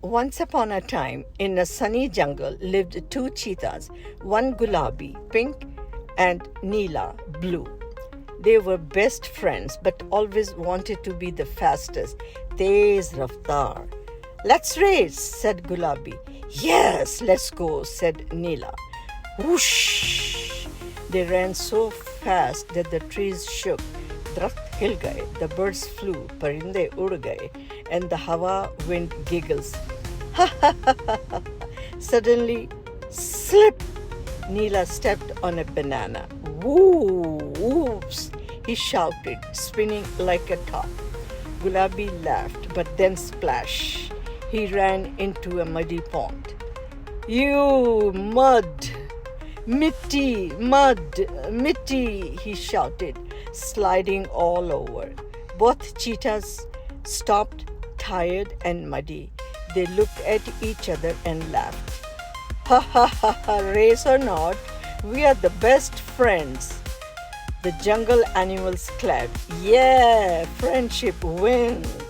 Once upon a time, in a sunny jungle, lived two cheetahs, one Gulabi, pink, and Neela, blue. They were best friends, but always wanted to be the fastest. Tez Raftar. Let's race, said Gulabi. Yes, let's go, said Neela. Whoosh! They ran so fast that the trees shook. Drakht hil gaye, the birds flew, parinde ud gaye, and the hawa wind giggles. Ha ha ha ha ha! Suddenly, slip! Neela stepped on a banana. Woo! Whoops! He shouted, spinning like a top. Gulabi laughed, but then splash! He ran into a muddy pond. You mud! Mitti! Mud! Mitti! He shouted, sliding all over. Both cheetahs stopped, tired and muddy. They looked at each other and laughed. Ha ha ha ha, race or not, we are the best friends. The jungle animals clapped. Yeah, friendship wins.